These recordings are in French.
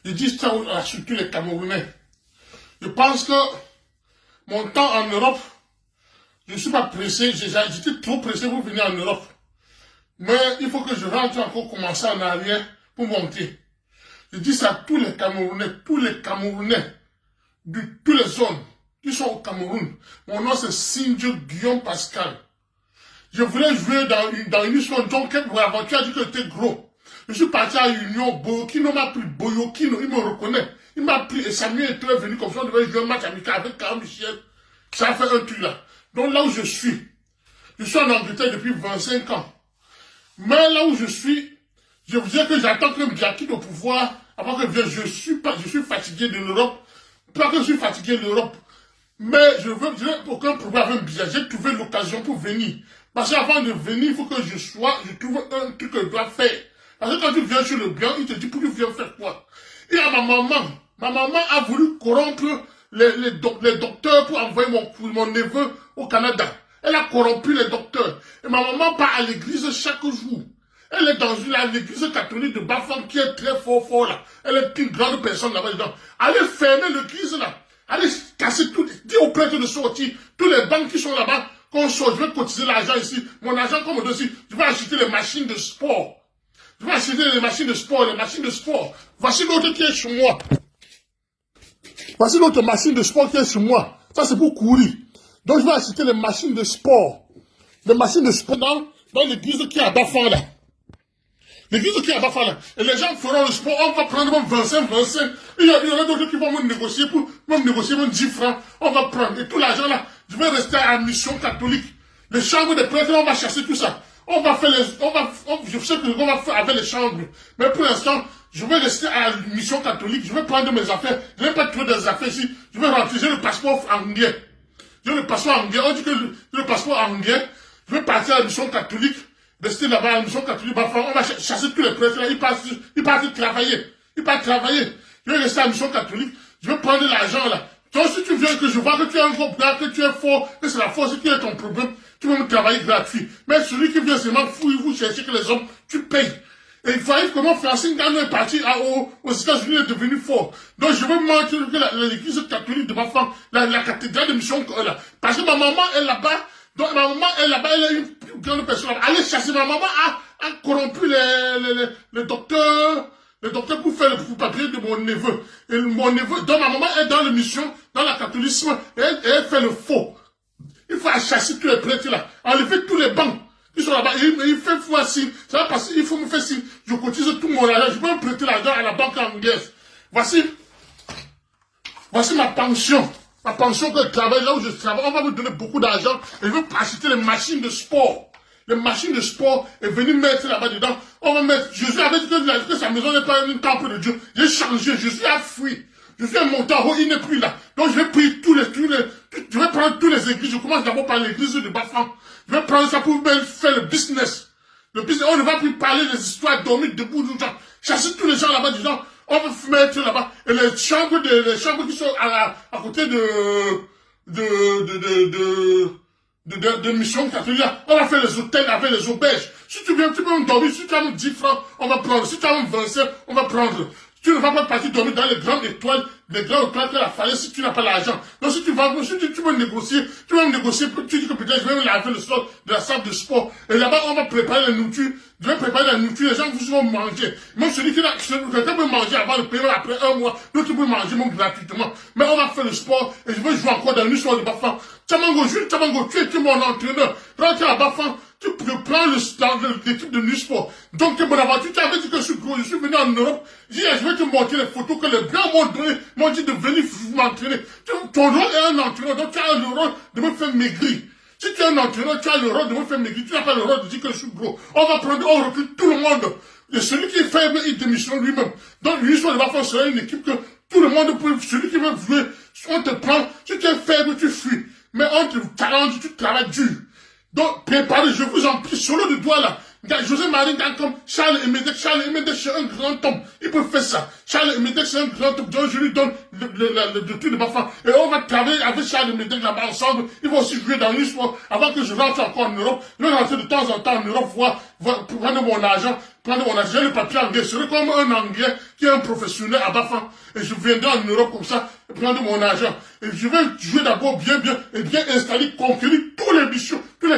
Je dis ça à surtout les Camerounais. Je pense que mon temps en Europe, je ne suis pas pressé, j'étais trop pressé pour venir en Europe. Mais il faut que je rentre encore commencer en arrière pour monter. Je dis ça à tous les Camerounais de toutes les zones qui sont au Cameroun. Mon nom c'est Sinjo Guillaume Pascal. Je voulais jouer dans une histoire donc l'aventure a dit que j'étais gros. Je suis parti à Union, Boyokino m'a pris, Boyokino, il me reconnaît. Il m'a pris et Samuel était venu comme ça, on devait jouer un match amical avec Carl Michel. Ça a fait un truc là. Donc là où je suis en Angleterre depuis 25 ans. Mais là où je suis que j'attends que Mbia quitte au pouvoir avant que je suis fatigué de l'Europe. Pas que je suis fatigué de l'Europe. Mais je n'ai aucun problème avec Mbia. J'ai trouvé l'occasion pour venir. Parce qu'avant de venir, il faut que je trouve un truc que je dois faire. Parce que quand tu viens sur le bien, il te dit pour tu viens faire quoi. Et à ma maman a voulu corrompre les docteurs pour envoyer mon neveu au Canada. Elle a corrompu les docteurs. Et ma maman part à l'église chaque jour. Elle est dans l'église catholique de Bafang qui est très fort là. Elle est une grande personne là-bas dedans. Allez fermer l'église là. Allez casser tout. Dis aux prêtres de sortir. Tous les banques qui sont là-bas, qu'on sort. Je vais cotiser l'argent ici. Mon argent comme aussi. Je vais acheter les machines de sport. Je vais acheter les machines de sport. Voici l'autre qui est chez moi. Voici l'autre machine de sport qui est chez moi. Ça, c'est pour courir. Donc, je vais acheter les machines de sport. Les machines de sport dans l'église qui est à Bafang là. L'église qui est à Bafang là. Et les gens feront le sport. On va prendre même 25. Il y en a d'autres qui vont me négocier même 10 francs. On va prendre. Et tout l'argent là, je vais rester à la mission catholique. Les chambres des prêtres, on va chasser tout ça. On va faire je sais qu'on va faire avec les chambres. Mais pour l'instant, je vais rester à la mission catholique. Je vais prendre mes affaires. Je ne vais pas trouver des affaires ici. Je vais rentrer. J'ai le passeport anglais. J'ai le passeport anglais. On dit que le passeport anglais, je vais partir à la mission catholique. Rester là-bas à la mission catholique. On va chasser tous les prêtres là. Ils partent travailler. Je vais rester à la mission catholique. Je vais prendre l'argent là. Donc si tu viens que je vois que tu es un gros gars, que tu es fort, que c'est la force qui est ton problème, tu vas me travailler gratuit. Mais celui qui vient seulement fouiller, vous chercher que les hommes, tu payes. Et il fallait comment Francine Gano est parti aux États-Unis, est devenu fort. Donc je veux montrer que l'église catholique de ma femme, la cathédrale de mission, parce que ma maman est là-bas, donc ma maman est là-bas, elle est une grande personne. Allez chasser, ma maman a corrompu les docteurs. Le docteur pour faire le papier de mon neveu. Et mon neveu, donc ma maman est dans la mission, dans le catholicisme, et elle fait le faux. Il faut chasser tous les prêtres là, enlever tous les bancs qui sont là-bas. Il fait fois signe. Ça va passer, il faut me faire signe. Je cotise tout mon argent, je peux me prêter l'argent à la banque anglaise. Voici ma pension. Ma pension que je travaille, là où je travaille, on va me donner beaucoup d'argent et je veux acheter les machines de sport. Les machines de sport est venu mettre là-bas dedans. On va mettre, Jésus avait dit que sa maison n'est pas un temple de Dieu. J'ai changé, Jésus a fui. Je suis monté en haut, il n'est plus là. Donc je vais prier je vais prendre tous les églises. Je commence d'abord par l'église de Bafang. Je vais prendre ça pour faire le business. Le business, on ne va plus parler des histoires dormir debout, tout ça. Chasser tous les gens là-bas dedans. On va mettre là-bas. Et les chambres qui sont à côté de mission catholique, on va faire les hôtels avec les auberges. Si tu viens, tu peux me dormir, si tu as même 10 francs, on va prendre. Si tu as même 25, on va prendre. Tu ne vas pas partir dormir dans les grandes étoiles que la falaise si tu n'as pas l'argent. Donc si tu veux négocier, tu dis que peut-être je vais me laver le sol de la salle de sport. Et là-bas, on va préparer la nourriture. Je vais préparer la nourriture, les gens vont manger. Même quelqu'un peut manger avant le paiement, après un mois, l'autre peut manger même gratuitement. Mais on va faire le sport et je vais jouer encore dans une histoire de Bafang. Tchamango, tu es mon entraîneur. Rentre à Bafang, tu prends l'équipe de Nusport. Donc, t'es bon aventure, tu avais dit que je suis gros, je suis venu en Europe. J'ai dit, je vais te montrer les photos que les blancs m'ont donné, m'ont dit de venir m'entraîner. Ton rôle est un entraîneur, donc tu as le rôle de me faire maigrir. Si tu es un entraîneur, tu as le rôle de me faire maigrir. Tu n'as pas le rôle de dire que je suis gros. On recrute tout le monde. Et celui qui est faible, il démissionne lui-même. Donc, l'histoire de Bafang sera une équipe que tout le monde peut, celui qui veut jouer, on te prend. Si tu es faible, tu fuis. Mais on te challenge, tu travailles dur. Donc, préparez, je vous en prie, solo de doigt là. José-Marie comme Charles Emedek, c'est un grand homme. Il peut faire ça. Charles Emedek, c'est un grand homme. Donc, je lui donne le truc de Bafang. Et on va travailler avec Charles Médec là-bas ensemble. Ils vont aussi jouer dans l'histoire. Avant que je rentre encore en Europe, je vais rentrer de temps en temps en Europe, prendre mon argent, j'ai le papier anglais. Je serai comme un Anglais qui est un professionnel à Bafang. Et je viendrai en Europe comme ça, prendre mon argent. Et je vais jouer d'abord bien, et bien installer, conquérir tous les missions, toutes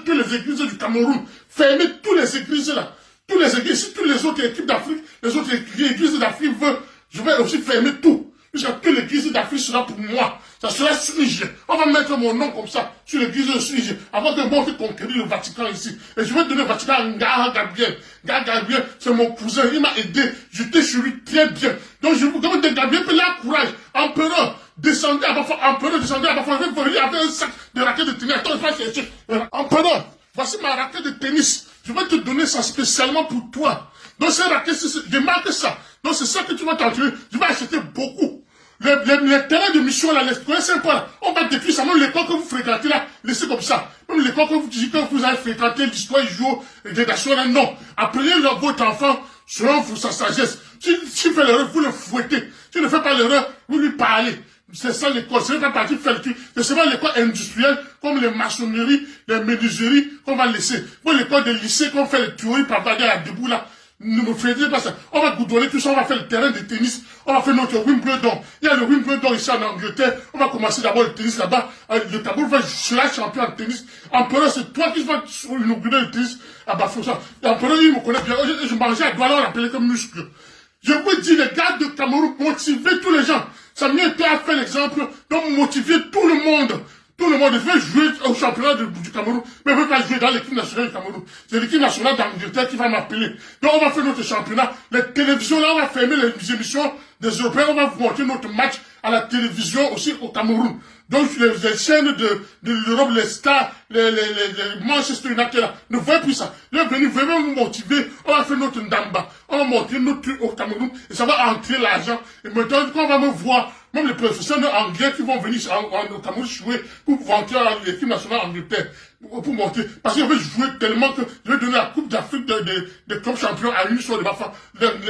les églises du Cameroun. Fermer tous les églises là. Tous les églises, si toutes les autres équipes d'Afrique, les autres églises d'Afrique veulent, je vais aussi fermer tout. Jusqu'à que l'église d'Afrique sera pour moi. Ça sera sujet. On va mettre mon nom comme ça sur l'église de sujet. Avant que moi, je conquérir le Vatican ici. Et je vais donner le Vatican à Ngara Gabriel. Ngara Gabriel, c'est mon cousin. Il m'a aidé. J'étais sur lui très bien. Donc, je vous demande de Gabriel, il a courage. Empereur, descendez à Bafang. Empereur, descendez à Bafang. Vous venir avec un sac de raquettes de tennis. Attends, je vais chercher. Empereur, voici ma raquette de tennis. Je vais te donner ça spécialement pour toi. Donc, c'est raquette, je marque ça. Donc, c'est ça que tu vas t'entraîner. Je vais acheter beaucoup. Les terrains de mission là, les connaissez pas là. On va détruire ça. Même l'école que vous fréquentez là, laissez comme ça. Même l'école que vous avez fréquenté, l'histoire, du jour, les nations là, non. Apprenez votre enfant selon sa sagesse. Si fait l'erreur, vous le fouettez. Si ne fait pas l'erreur, vous lui parlez. C'est ça l'école. C'est pas partie faire le truc. C'est pas l'école industrielle, comme les maçonneries, les menuiseries, qu'on va laisser. Pour l'école de lycée, qu'on fait les théories par bagarre à debout là. Ne me faites pas ça. On va goudronner tout ça, on va faire le terrain de tennis, on va faire notre Wimbledon. Il y a le Wimbledon ici en Angleterre. On va commencer d'abord le tennis là-bas. Le Cameroun sera champion en tennis. Empereur, c'est toi qui vas inaugurer le tennis à Bafoussa. Empereur, il me connaît bien. Je mangeais à Douala, on l'appelait comme muscle. Je vous dis, les gars de Cameroun, motivez tous les gens. Ça m'a été à faire l'exemple, donc motiver tout le monde. Tout le monde veut jouer au championnat du Cameroun, mais ne veut pas jouer dans l'équipe nationale du Cameroun. C'est l'équipe nationale d'Angleterre qui va m'appeler. Donc on va faire notre championnat. Les télévisions, là, on va fermer les émissions des Européens. On va vous montrer notre match à la télévision aussi au Cameroun. Donc les chaînes de l'Europe, les stars, les Manchester United, là, ne voient plus ça. Ils vont venir vraiment nous motiver. On va faire notre ndamba. On va montrer notre truc au Cameroun et ça va entrer l'argent. Et maintenant, quand on va me voir, même les professionnels anglais qui vont venir au Cameroun jouer pour vanter l'équipe nationale Angleterre, pour monter. Parce que je vais jouer tellement que je vais donner la Coupe d'Afrique de club champion à une seule de Bafang.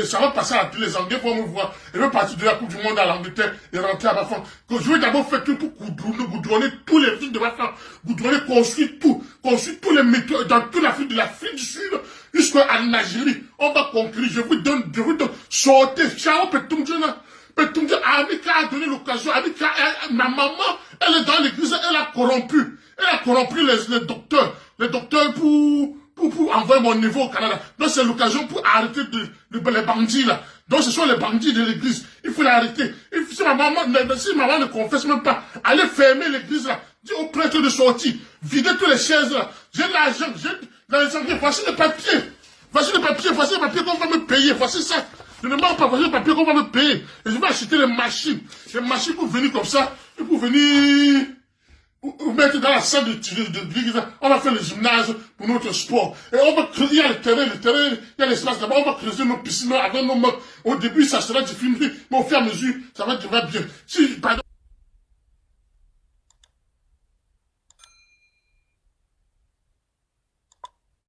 Ça va passer à tous les Anglais vont me voir. Je vais partir de la Coupe du Monde à l'Angleterre et rentrer à Bafang. Je vais d'abord faire tout pour goudronner tous les villes de Bafang. Goudronner, construire tous les métaux dans toute l'Afrique, de l'Afrique du Sud jusqu'à l'Algérie. On va conclure. Je vous donne, sortez. Ciao, Petumdjena. Petumdjena, Amika a donné l'occasion. Amika, ma maman, elle est dans l'église, elle a corrompu. Elle a corrompu les docteurs. Les docteurs pour envoyer mon niveau au Canada. Donc c'est l'occasion pour arrêter les bandits là. Donc ce sont les bandits de l'église. Il faut l'arrêter. Si ma maman ne confesse même pas, allez fermer l'église là. Dis au prêtre de sortir. Videz toutes les chaises là. J'ai de l'argent, voici le papier. Voici le papier qu'on va me payer. Voici ça. Je ne manque pas, voici le papier qu'on va me payer. Et je vais acheter les machines. Les machines pour venir comme ça. Et pour venir ou mettre dans la salle de l'église, on va faire le gymnase pour notre sport. Et on va creuser, il y a le terrain, il y a l'espace là-bas, on va creuser nos piscines avec nos mains. Au début, ça sera difficile, mais au fur et à mesure, ça va bien. Si, pardon,